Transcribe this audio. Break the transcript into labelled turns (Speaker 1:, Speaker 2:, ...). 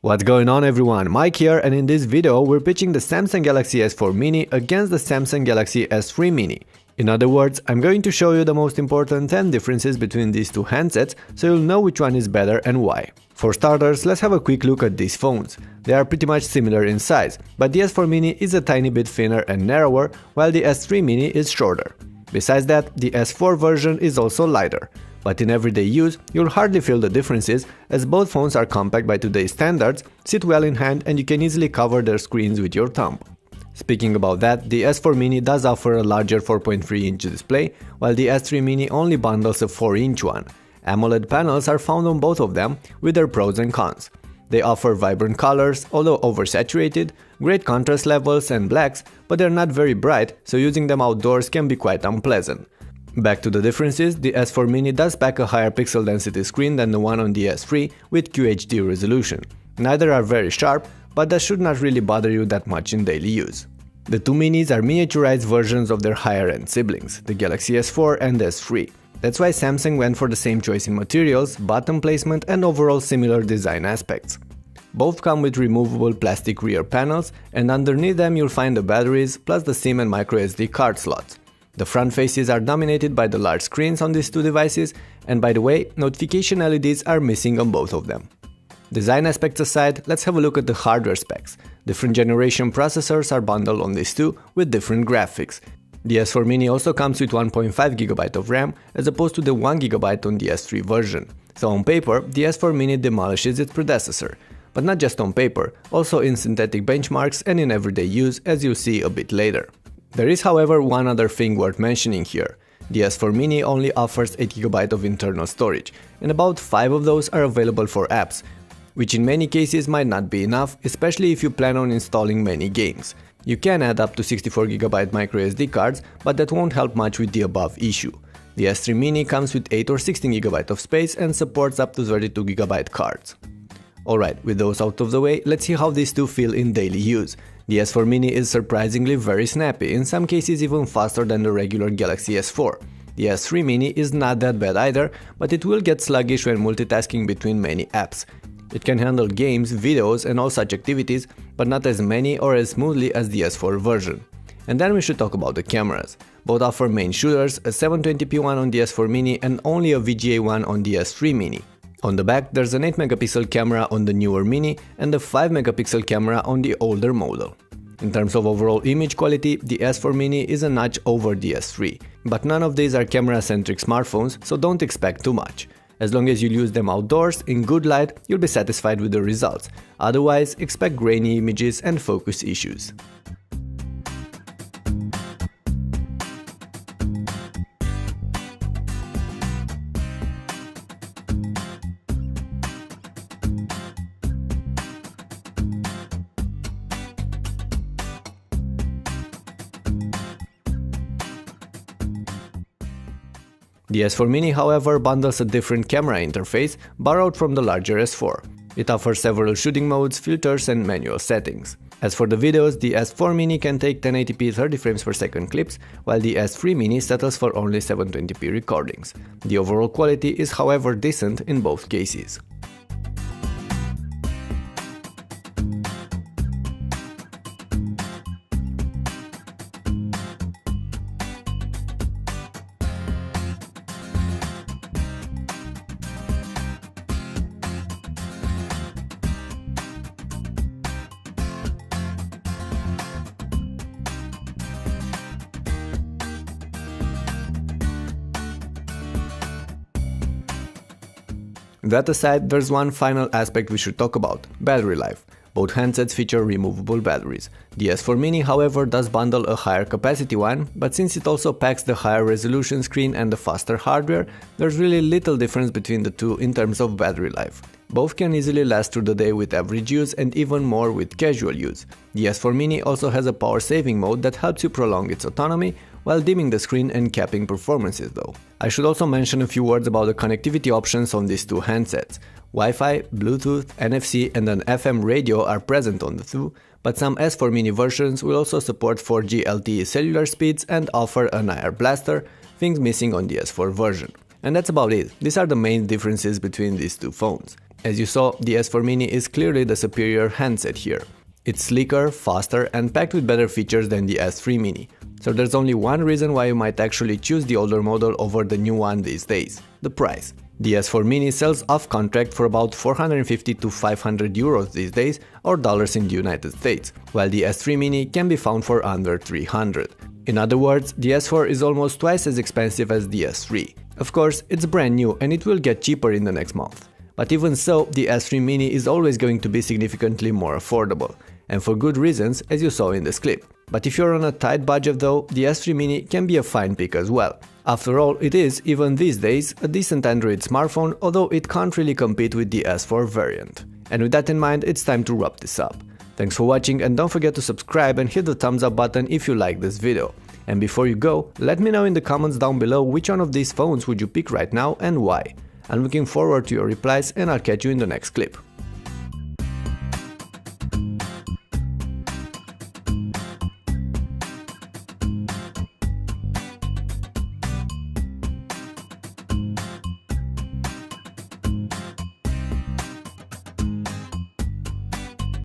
Speaker 1: What's going on everyone, Mike here, and in this video we're pitching the Samsung Galaxy S4 Mini against the Samsung Galaxy S3 Mini. In other words, I'm going to show you the most important 10 differences between these two handsets so you'll know which one is better and why. For starters, let's have a quick look at these phones. They are pretty much similar in size, but the S4 Mini is a tiny bit thinner and narrower, while the S3 Mini is shorter. Besides that, the S4 version is also lighter. But in everyday use, you'll hardly feel the differences, as both phones are compact by today's standards, sit well in hand, and you can easily cover their screens with your thumb. Speaking about that, the S4 Mini does offer a larger 4.3-inch display, while the S3 Mini only bundles a 4-inch one. AMOLED panels are found on both of them, with their pros and cons. They offer vibrant colors, although oversaturated, great contrast levels and blacks, but they're not very bright, so using them outdoors can be quite unpleasant. Back to the differences, the S4 Mini does pack a higher pixel density screen than the one on the S3 with QHD resolution. Neither are very sharp, but that should not really bother you that much in daily use. The two Minis are miniaturized versions of their higher-end siblings, the Galaxy S4 and S3. That's why Samsung went for the same choice in materials, button placement and overall similar design aspects. Both come with removable plastic rear panels, and underneath them you'll find the batteries plus the SIM and microSD card slots. The front faces are dominated by the large screens on these two devices, and by the way, notification LEDs are missing on both of them. Design aspects aside, let's have a look at the hardware specs. Different generation processors are bundled on these two with different graphics. The S4 Mini also comes with 1.5GB of RAM as opposed to the 1GB on the S3 version. So on paper, the S4 Mini demolishes its predecessor. But not just on paper, also in synthetic benchmarks and in everyday use, as you'll see a bit later. There is, however, one other thing worth mentioning here. The S4 Mini only offers 8GB of internal storage, and about 5 of those are available for apps, which in many cases might not be enough, especially if you plan on installing many games. You can add up to 64GB microSD cards, but that won't help much with the above issue. The S3 Mini comes with 8 or 16GB of space and supports up to 32GB cards. Alright, with those out of the way, let's see how these two feel in daily use. The S4 Mini is surprisingly very snappy, in some cases even faster than the regular Galaxy S4. The S3 Mini is not that bad either, but it will get sluggish when multitasking between many apps. It can handle games, videos and all such activities, but not as many or as smoothly as the S4 version. And then we should talk about the cameras. Both offer main shooters, a 720p one on the S4 Mini and only a VGA one on the S3 Mini. On the back, there's an 8MP camera on the newer Mini and a 5MP camera on the older model. In terms of overall image quality, the S4 Mini is a notch over the S3, but none of these are camera-centric smartphones, so don't expect too much. As long as you use them outdoors, in good light, you'll be satisfied with the results. Otherwise, expect grainy images and focus issues. The S4 Mini, however, bundles a different camera interface borrowed from the larger S4. It offers several shooting modes, filters and manual settings. As for the videos, the S4 Mini can take 1080p 30 frames per second clips, while the S3 Mini settles for only 720p recordings. The overall quality is, however, decent in both cases. That aside, there's one final aspect we should talk about: battery life. Both handsets feature removable batteries. The S4 Mini, however, does bundle a higher capacity one, but since it also packs the higher resolution screen and the faster hardware, there's really little difference between the two in terms of battery life. Both can easily last through the day with average use and even more with casual use. The S4 Mini also has a power saving mode that helps you prolong its autonomy, while dimming the screen and capping performances though. I should also mention a few words about the connectivity options on these two handsets. Wi-Fi, Bluetooth, NFC and an FM radio are present on the two, but some S4 Mini versions will also support 4G LTE cellular speeds and offer an IR blaster, things missing on the S4 version. And that's about it. These are the main differences between these two phones. As you saw, the S4 Mini is clearly the superior handset here. It's sleeker, faster and packed with better features than the S3 Mini. So there's only one reason why you might actually choose the older model over the new one these days: the price. The S4 Mini sells off contract for about 450 to 500 euros these days, or dollars in the United States, while the S3 Mini can be found for under 300. In other words, the S4 is almost twice as expensive as the S3. Of course, it's brand new and it will get cheaper in the next month. But even so, the S3 Mini is always going to be significantly more affordable, and for good reasons, as you saw in this clip. But if you're on a tight budget though, the S3 Mini can be a fine pick as well. After all, it is, even these days, a decent Android smartphone, although it can't really compete with the S4 variant. And with that in mind, it's time to wrap this up. Thanks for watching and don't forget to subscribe and hit the thumbs up button if you like this video. And before you go, let me know in the comments down below which one of these phones would you pick right now and why. I'm looking forward to your replies and I'll catch you in the next clip.